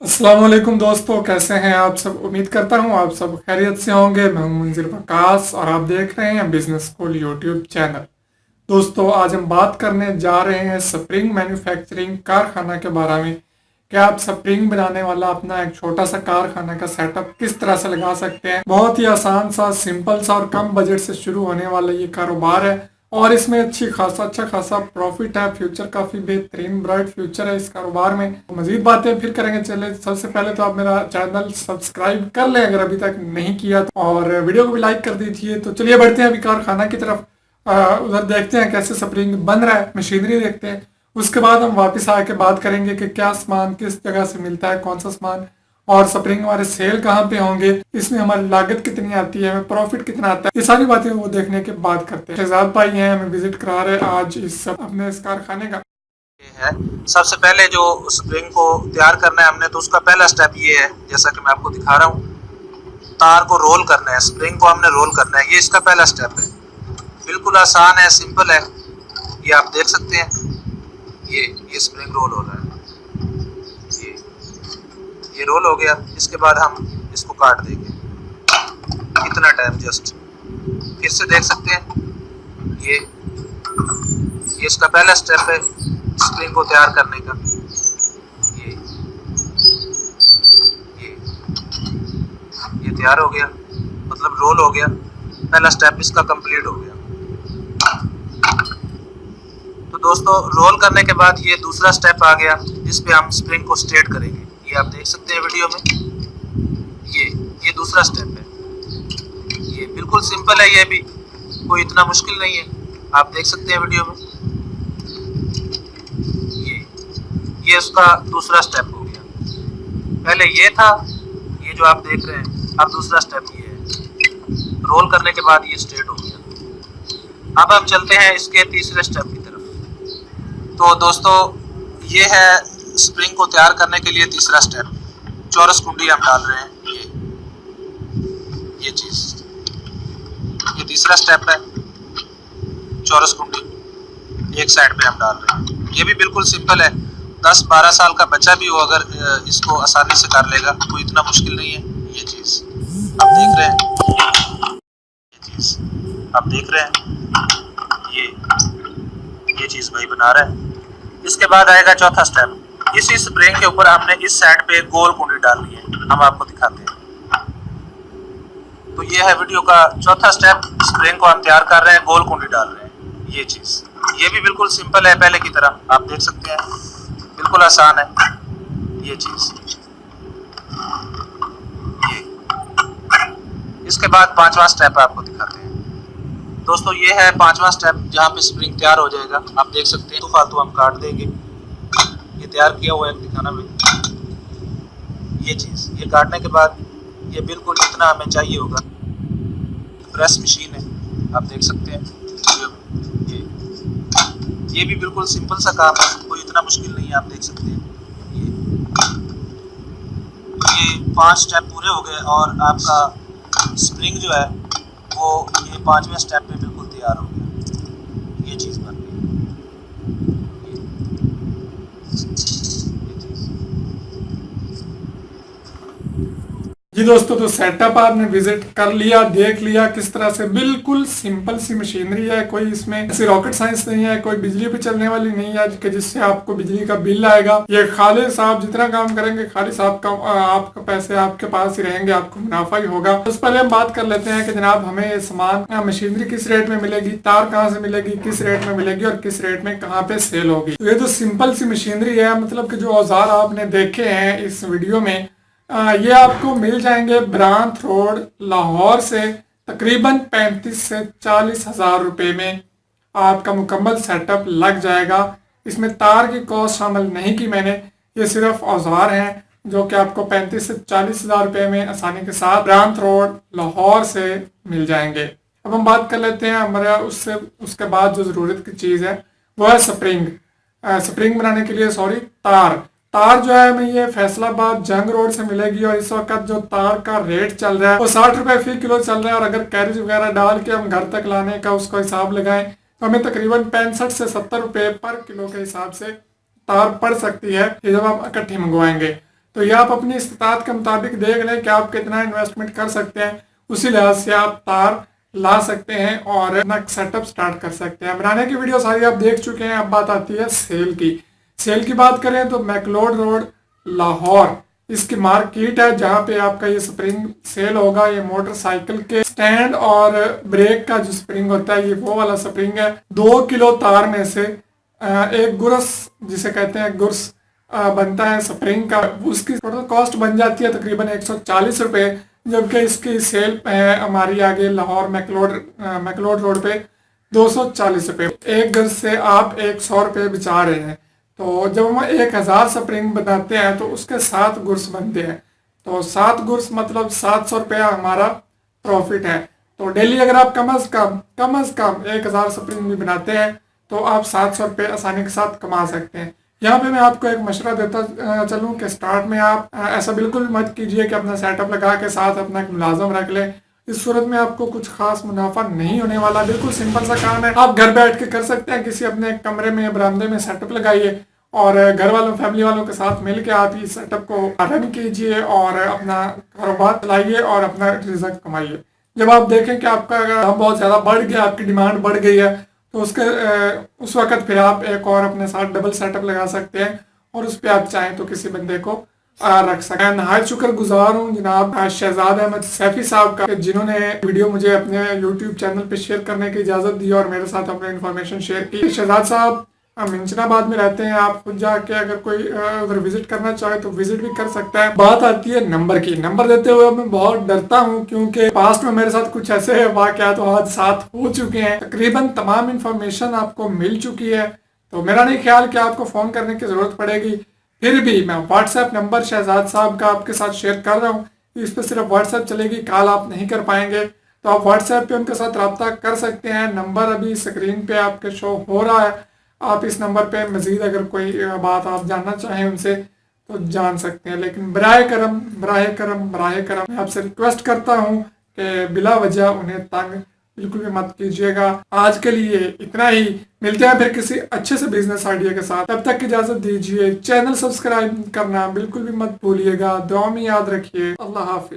अस्सलाम वालेकुम दोस्तों, कैसे हैं आप सब। उम्मीद करता हूं आप सब खैरियत से होंगे। मैं हूं मुंजिर वकास और आप देख रहे हैं बिजनेस स्कूल यूट्यूब चैनल। दोस्तों, आज हम बात करने जा रहे हैं स्प्रिंग मैन्युफैक्चरिंग कारखाना के बारे में कि आप स्प्रिंग बनाने वाला अपना एक छोटा सा कारखाना का सेटअप किस तरह से लगा सकते हैं। बहुत ही आसान सा, सिंपल सा और कम बजट से शुरू होने वाला ये कारोबार है और इसमें अच्छा खासा प्रॉफिट है। फ्यूचर काफी बेहतरीन ब्राइट फ्यूचर है इस कारोबार में। मजीद बातें फिर करेंगे। चले, सबसे पहले तो आप मेरा चैनल सब्सक्राइब कर लें अगर अभी तक नहीं किया तो, और वीडियो को भी लाइक कर दीजिए। तो चलिए बढ़ते हैं अभी कारखाना की तरफ। उधर देखते हैं कैसे स्प्रिंग बन रहा है, मशीनरी देखते हैं। उसके बाद हम वापस आके बात करेंगे कि क्या सामान किस जगह से मिलता है, कौन सा सामान, और स्प्रिंग हमारे सेल कहाँ पे होंगे, इसमें हमारी लागत कितनी आती है, हमें प्रॉफिट कितना आता है। ये सारी बातें वो देखने के बाद करते हैं। शहजाद भाई हैं, हमें विजिट करा रहे हैं आज अपने इस कारखाने का। है सबसे पहले जो स्प्रिंग को तैयार करना है हमने, तो उसका पहला स्टेप ये है, जैसा कि मैं आपको दिखा रहा हूँ, तार को रोल करना है। स्प्रिंग को हमने रोल करना है, ये इसका पहला स्टेप है। बिल्कुल आसान है, सिंपल है। ये आप देख सकते हैं, ये स्प्रिंग रोल हो रहा है। ये रोल हो गया। इसके बाद हम इसको काट देंगे, इतना टाइम जस्ट। फिर से देख सकते हैं, ये इसका पहला स्टेप है स्प्रिंग को तैयार करने का। ये ये ये तैयार हो गया, मतलब रोल हो गया। पहला स्टेप इसका कंप्लीट हो गया। तो दोस्तों, रोल करने के बाद ये दूसरा स्टेप आ गया, जिस पे हम स्प्रिंग को स्ट्रेट करेंगे। ये आप देख सकते हैं वीडियो में, ये दूसरा स्टेप है। ये बिल्कुल सिंपल है, ये भी कोई इतना मुश्किल नहीं है। आप देख सकते हैं वीडियो में, ये उसका दूसरा स्टेप हो गया। पहले ये था, ये जो आप देख रहे हैं। अब दूसरा स्टेप ये है, रोल करने के बाद ये स्ट्रेट हो गया। अब हम चलते हैं इसके तीसरे स्टेप की तरफ। तो दोस्तों, ये है स्प्रिंग को तैयार करने के लिए तीसरा स्टेप। चौरस कुंडी हम डाल रहे हैं, ये चीज, ये तीसरा स्टेप है। चौरस कुंडी एक साइड पे हम डाल रहे हैं। ये भी बिल्कुल सिंपल है। 10-12 साल का बच्चा भी हो अगर इसको आसानी से कर लेगा, कोई इतना मुश्किल नहीं है। ये चीज आप देख रहे हैं, ये चीज आप देख रहे हैं, ये चीज भाई बना रहा है। इसके बाद आएगा चौथा स्टेप। इसी स्प्रिंग के ऊपर हमने इस साइड पे गोल कुंडी डालनी है। हम आपको दिखाते हैं। तो ये है वीडियो का चौथा स्टेप। स्प्रिंग को हम तैयार कर रहे हैं, गोल कुंडी डाल रहे हैं। ये चीज, ये भी बिल्कुल सिंपल है, पहले की तरह आप देख सकते हैं, बिल्कुल आसान है। ये चीज, ये इसके बाद पांचवा स्टेप आपको दिखाते हैं। दोस्तों, ये है पांचवा स्टेप, जहाँ पे स्प्रिंग तैयार हो जाएगा। आप देख सकते हैं, तो फालतू हम काट देंगे। ये तैयार किया हुआ है, दिखाना में। ये चीज, ये काटने के बाद ये बिल्कुल जितना हमें चाहिए होगा। प्रेस मशीन है, आप देख सकते हैं। ये भी बिल्कुल सिंपल सा काम है, कोई इतना मुश्किल नहीं है। आप देख सकते हैं, ये 5 स्टेप पूरे हो गए और आपका स्प्रिंग जो है वो ये 5वें स्टेप पे बिल्कुल तैयार हो गया। ये चीज़ बन गई। जी दोस्तों, तो सेटअप आपने विजिट कर लिया, देख लिया किस तरह से बिल्कुल सिंपल सी मशीनरी है। कोई इसमें ऐसी रॉकेट साइंस नहीं है, कोई बिजली पे चलने वाली नहीं है कि जिससे आपको बिजली का बिल आएगा। ये खाली साहब जितना काम करेंगे, खाली साहब का आपका पैसे आपके पास ही रहेंगे, आपको मुनाफा ही होगा। तो पहले हम बात कर लेते हैं कि जनाब हमें सामान, मशीनरी किस रेट में मिलेगी, तार कहाँ से मिलेगी, किस रेट में मिलेगी और किस रेट में कहाँ पे सेल होगी। तो ये तो सिंपल सी मशीनरी है, मतलब कि जो औजार आपने देखे हैं इस वीडियो में, ये आपको मिल जाएंगे ब्रांथ रोड लाहौर से तकरीबन 35 से 40 हज़ार रुपये में आपका मुकम्मल सेटअप लग जाएगा। इसमें तार की कॉस्ट शामिल नहीं की मैंने, ये सिर्फ औजार हैं जो कि आपको 35 से 40 हज़ार रुपये में आसानी के साथ ब्रांथ रोड लाहौर से मिल जाएंगे। अब हम बात कर लेते हैं हमारा उसके बाद जो ज़रूरत की चीज़ है वो है स्प्रिंग बनाने के लिए तार जो है हमें ये फैसलाबाद जंग रोड से मिलेगी और इस वक्त जो तार का रेट चल रहा है वो 60 रुपए फी किलो चल रहा है। और अगर कैरेज वगैरह डाल के हम घर तक लाने का उसका हिसाब लगाएं तो हमें तकरीबन 65 से 70 रुपए पर किलो के हिसाब से तार पड़ सकती है ये जब हम इकट्ठी मंगवाएंगे। तो ये आप अपनी इस्तात के मुताबिक देख लें कि आप कितना इन्वेस्टमेंट कर सकते हैं, उसी लिहाज से आप तार ला सकते हैं और अपना सेटअप स्टार्ट कर सकते हैं। बनाने की वीडियो सारी आप देख चुके हैं। अब बात आती है सेल की। सेल की बात करें तो मैकलोड रोड लाहौर इसकी मार्केट है, जहाँ पे आपका ये स्प्रिंग सेल होगा। ये मोटरसाइकिल के स्टैंड और ब्रेक का जो स्प्रिंग होता है, ये वो वाला स्प्रिंग है। 2 किलो तार में से एक गुरस जिसे कहते हैं गुरस बनता है स्प्रिंग का, उसकी टोटल कॉस्ट बन जाती है तकरीबन 140 रुपये, जबकि इसकी सेल है हमारी आगे लाहौर मैकलोड रोड पे 240 रुपये। एक गज से आप 100 रुपये बचा रहे हैं। तो जब हम 1000 स्प्रिंग बनाते हैं तो उसके 7 गुर्स बनते हैं। तो 7 गुर्स मतलब 700 रुपया हमारा प्रॉफिट है। तो डेली अगर आप कम अज कम 1000 स्प्रिंग भी बनाते हैं तो आप 700 रुपये आसानी के साथ कमा सकते हैं। यहाँ पे मैं आपको एक मशवरा देता चलूँ कि स्टार्ट में आप ऐसा बिल्कुल मत कीजिए कि अपना सेटअप लगा के साथ अपना एक मुलाजम रख लें। इस सूरत में आपको कुछ खास मुनाफा नहीं होने वाला। बिल्कुल सिंपल सा काम है, आप घर बैठ के कर सकते हैं। किसी अपने कमरे में बरामदे में सेटअप लगाइए और घर वालों फैमिली वालों के साथ मिलकर आप इस सेटअप को रन कीजिए और अपना कारोबार चलाइए और अपना रिजल्ट कमाइए। जब आप देखें कि आपका काम बहुत ज़्यादा बढ़ गया, आपकी डिमांड बढ़ गई है, तो उस वक्त फिर आप एक और अपने साथ डबल सेटअप लगा सकते हैं और उस पर आप चाहें तो किसी बंदे को रख सकते हैं। नहायत शुक्रगुजार हूँ जनाब शहजाद अहमद सैफी साहब का, जिन्होंने वीडियो मुझे अपने यूट्यूब चैनल पे शेयर करने की इजाज़त दी और मेरे साथ अपनी इन्फॉर्मेशन शेयर की। शहजाद साहब मिंचनाबाद में रहते हैं। आप खुद जाके अगर कोई उधर विजिट करना चाहे तो विजिट भी कर सकता है। बात आती है नंबर की। नंबर देते हुए मैं बहुत डरता हूँ, क्योंकि पास्ट में मेरे साथ कुछ ऐसे वाकयात हादसात हो चुके हैं। तकरीबन तमाम इंफॉर्मेशन आपको मिल चुकी है, तो मेरा नहीं ख्याल कि आपको फ़ोन करने की ज़रूरत पड़ेगी। फिर भी मैं व्हाट्सएप नंबर शहजाद साहब का आपके साथ शेयर कर रहा हूँ। इस पर सिर्फ व्हाट्सएप चलेगी, कॉल आप नहीं कर पाएंगे। तो आप व्हाट्सएप पे उनके साथ रब्ता कर सकते हैं। नंबर अभी स्क्रीन पे आपके शो हो रहा है। आप इस नंबर पे मज़ीद अगर कोई बात आप जानना चाहें उनसे तो जान सकते हैं। लेकिन बराए करम मैं आपसे रिक्वेस्ट करता हूँ कि बिला वजह उन्हें तंग बिल्कुल भी मत कीजिएगा। आज के लिए इतना ही, मिलते हैं फिर किसी अच्छे से बिजनेस आइडिया के साथ। तब तक इजाज़त दीजिए। चैनल सब्सक्राइब करना बिल्कुल भी मत भूलिएगा। दुआ में याद रखिए। अल्लाह हाफिज।